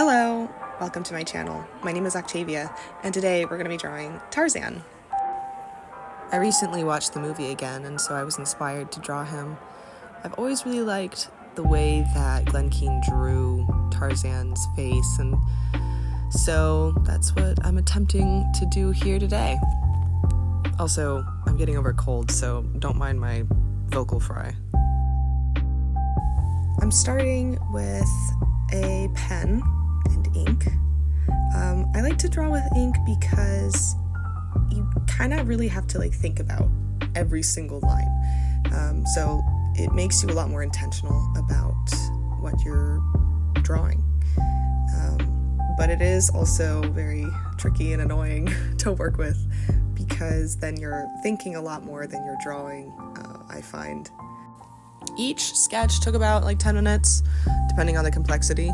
Hello, welcome to my channel. My name is Octavia, and today we're going to be drawing Tarzan. I recently watched the movie again, and so I was inspired to draw him. I've always really liked the way that Glen Keane drew Tarzan's face, and so that's what I'm attempting to do here today. Also, I'm getting over a cold, so don't mind my vocal fry. I'm starting with a pen and ink. I like to draw with ink because you kind of really have to think about every single line. So it makes you a lot more intentional about what you're drawing. But it is also very tricky and annoying to work with because then you're thinking a lot more than you're drawing, I find. Each sketch took about 10 minutes, depending on the complexity,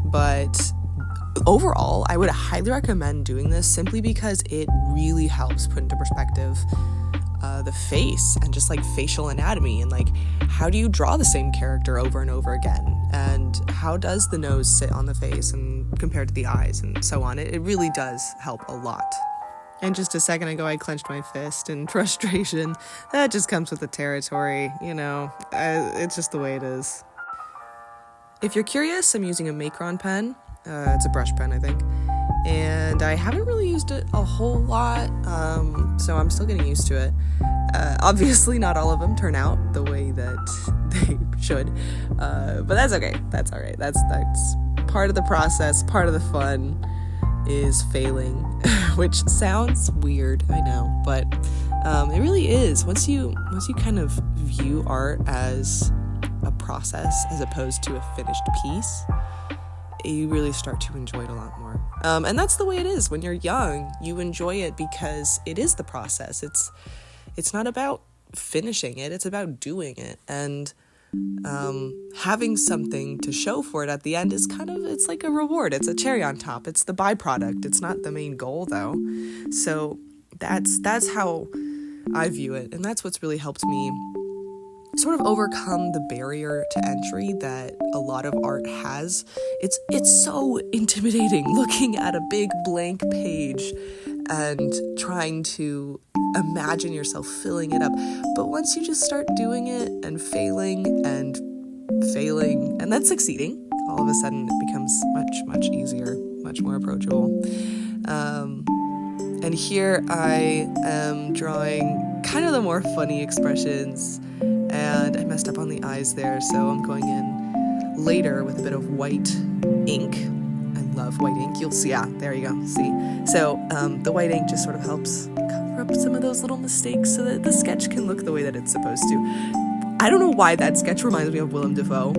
but overall, I would highly recommend doing this simply because it really helps put into perspective the face and just facial anatomy and how do you draw the same character over and over again, and how does the nose sit on the face and compared to the eyes and so on. It really does help a lot. And just a second ago, I clenched my fist in frustration. That just comes with the territory, it's just the way it is. If you're curious, I'm using a Macron pen. It's a brush pen, I think. And I haven't really used it a whole lot, so I'm still getting used to it. Obviously, not all of them turn out the way that they should, but that's okay. That's all right. That's part of the process, part of the fun is failing, which sounds weird, I know, but it really is. Once you kind of view art as a process as opposed to a finished piece, you really start to enjoy it a lot more. And that's the way it is when you're young. You enjoy it because it is the process. It's not about finishing it, it's about doing it. And having something to show for it at the end is it's like a reward. It's a cherry on top. It's the byproduct. It's not the main goal though. So that's how I view it. And that's what's really helped me sort of overcome the barrier to entry that a lot of art has. It's so intimidating looking at a big blank page and trying to imagine yourself filling it up. But once you just start doing it and failing and then succeeding, all of a sudden it becomes much, much easier, much more approachable. And here I am drawing kind of the more funny expressions, and I messed up on the eyes there, so I'm going in later with a bit of white ink. I love white ink. You'll see, there you go, see? So the white ink just sort of helps cover up some of those little mistakes so that the sketch can look the way that it's supposed to. I don't know why that sketch reminds me of Willem Dafoe.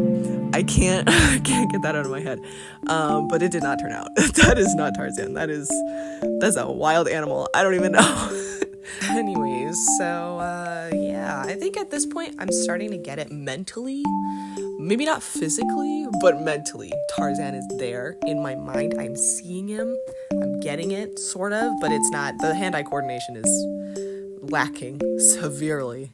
I can't get that out of my head. But it did not turn out. That is not Tarzan. That's a wild animal. I don't even know. Anyways, so yeah, I think at this point I'm starting to get it mentally. Maybe not physically, but mentally. Tarzan is there in my mind. I'm seeing him. I'm getting it, sort of, but it's not. The hand-eye coordination is lacking severely.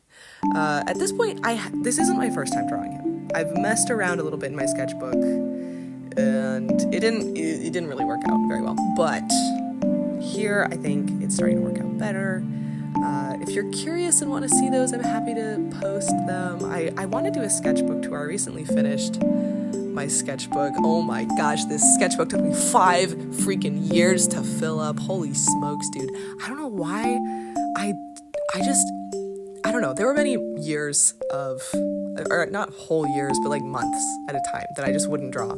At this point, this isn't my first time drawing him. I've messed around a little bit in my sketchbook, and it didn't really work out very well. But here, I think it's starting to work out better. If you're curious and want to see those, I'm happy to post them. I want to do a sketchbook tour. I recently finished my sketchbook. Oh my gosh, this sketchbook took me 5 freaking years to fill up. Holy smokes, dude. I don't know why. I don't know. There were many years or not whole years, but months at a time that I just wouldn't draw.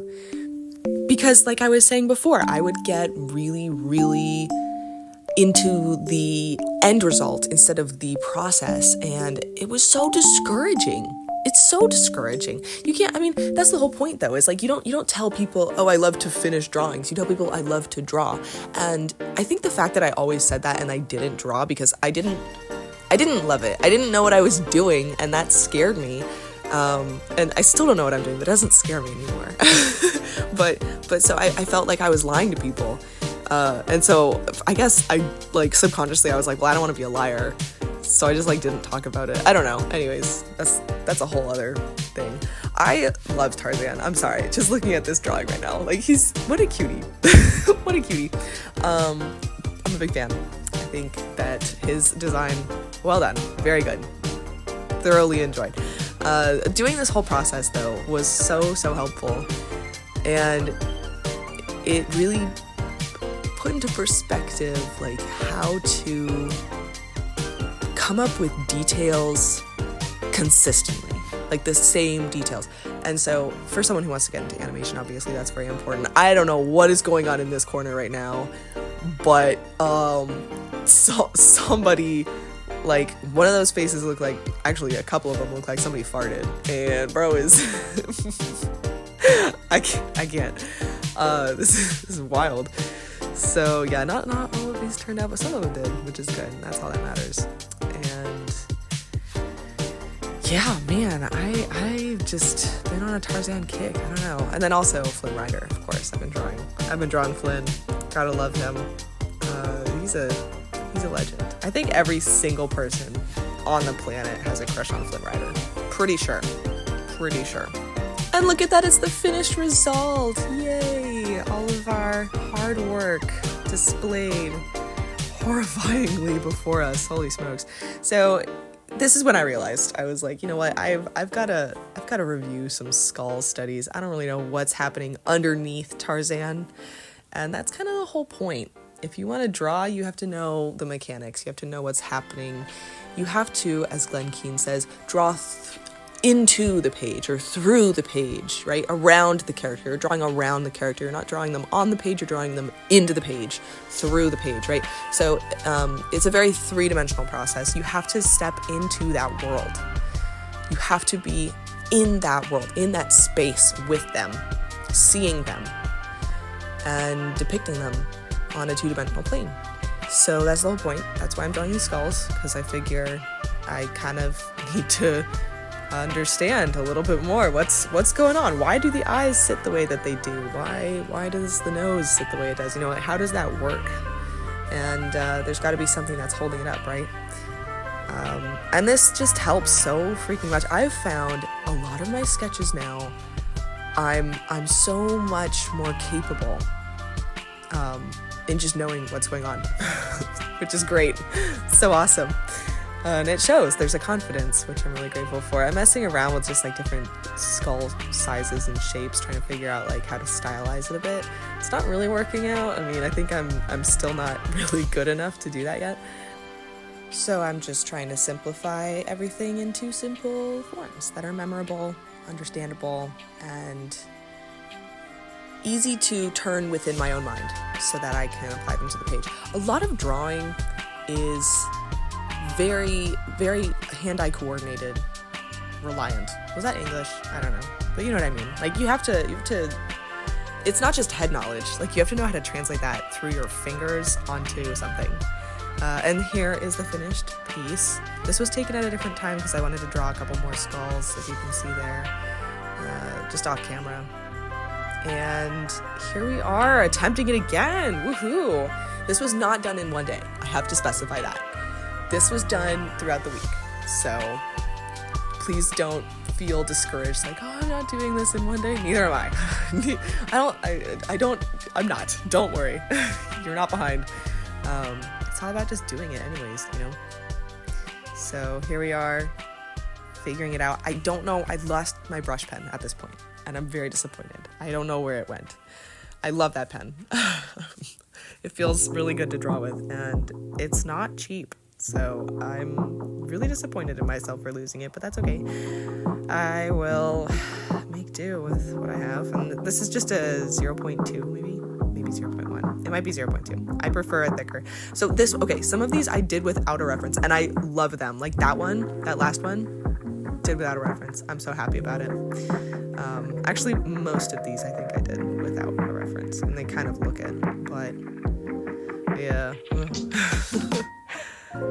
Because like I was saying before, I would get really, really into the end result instead of the process, and it was so discouraging. It's so discouraging. That's the whole point though, is you don't tell people, oh, I love to finish drawings. You tell people I love to draw. And I think the fact that I always said that and I didn't draw because I didn't love it. I didn't know what I was doing, and that scared me. And I still don't know what I'm doing, but it doesn't scare me anymore. but so I felt like I was lying to people. And so I guess I subconsciously I was like, well, I don't want to be a liar. So I just didn't talk about it. I don't know. Anyways, that's a whole other thing. I love Tarzan. I'm sorry, just looking at this drawing right now. Like, what a cutie. What a cutie. I'm a big fan. I think that his design, well done, very good. Thoroughly enjoyed. Doing this whole process though was so helpful, and it really put into perspective like how to come up with details consistently, like the same details. And so for someone who wants to get into animation, obviously that's very important. I don't know what is going on in this corner right now, but somebody, like, one of those faces looked like, actually a couple of them look like somebody farted, and bro is I can't. This is wild. So yeah, not all of these turned out, but some of them did, which is good. That's all that matters. And yeah, man, I've just been on a Tarzan kick. I don't know. And then also Flynn Rider, of course. I've been drawing Flynn. Gotta love him. He's a legend. I think every single person on the planet has a crush on Flynn Rider. Pretty sure. And look at that, it's the finished result. Yay! All of our hard work displayed horrifyingly before us. Holy smokes. So this is when I realized, I was like, you know what, I've got to review some skull studies. I don't really know what's happening underneath Tarzan, and that's kind of the whole point. If you want to draw, you have to know the mechanics. You have to know what's happening. You have to, as Glen Keane says, draw into the page or through the page, right? Around the character. You're drawing around the character. You're not drawing them on the page. You're drawing them into the page, through the page, right? So it's a very three-dimensional process. You have to step into that world. You have to be in that world, in that space with them, seeing them, and depicting them on a two-dimensional plane. So that's the whole point. That's why I'm drawing these skulls, because I figure I kind of need to understand a little bit more what's going on. Why do the eyes sit the way that they do? Why does the nose sit the way it does? You know, how does that work? And there's got to be something that's holding it up, right? And this just helps so freaking much. I've found a lot of my sketches now, I'm so much more capable in just knowing what's going on, which is great. So awesome. And it shows. There's a confidence, which I'm really grateful for. I'm messing around with just like different skull sizes and shapes, trying to figure out like how to stylize it a bit. It's not really working out. I mean, I think I'm still not really good enough to do that yet. So I'm just trying to simplify everything into simple forms that are memorable, understandable, and easy to turn within my own mind so that I can apply them to the page. A lot of drawing is very, very hand-eye coordinated, reliant. Was that English? I don't know. But you know what I mean. Like, you have to, it's not just head knowledge. Like, you have to know how to translate that through your fingers onto something. And here is the finished piece. This was taken at a different time because I wanted to draw a couple more skulls, as you can see there, just off camera. And here we are, attempting it again. Woohoo! This was not done in one day. I have to specify that. This was done throughout the week. So please don't feel discouraged, like, oh, I'm not doing this in one day. Neither am I. I'm not. Don't worry. You're not behind. It's all about just doing it anyways, you know? So here we are, figuring it out. I don't know. I lost my brush pen at this point, and I'm very disappointed. I don't know where it went. I love that pen. It feels really good to draw with, and it's not cheap. So I'm really disappointed in myself for losing it, but that's okay. I will make do with what I have. And this is just a 0.2, maybe 0.1. It might be 0.2. I prefer it thicker. So some of these I did without a reference, and I love them. Like that last one, did without a reference. I'm so happy about it. Actually, most of these I think I did without a reference, and they kind of look it, but yeah.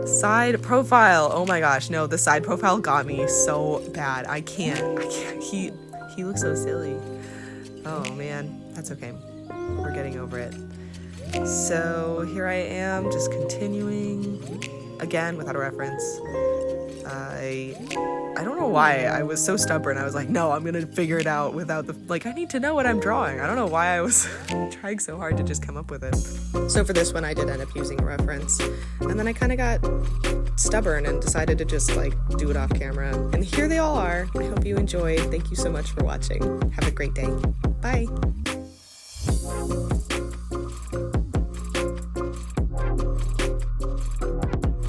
Side profile. Oh my gosh, no, the side profile got me so bad. I can't. He looks so silly. Oh man, that's okay. We're getting over it. So here I am, just continuing again without a reference. I don't know why I was so stubborn. I was like, no, I'm gonna figure it out without I need to know what I'm drawing. I don't know why I was trying so hard to just come up with it. So for this one, I did end up using a reference. And then I kind of got stubborn and decided to just do it off camera. And here they all are. I hope you enjoyed. Thank you so much for watching. Have a great day. Bye.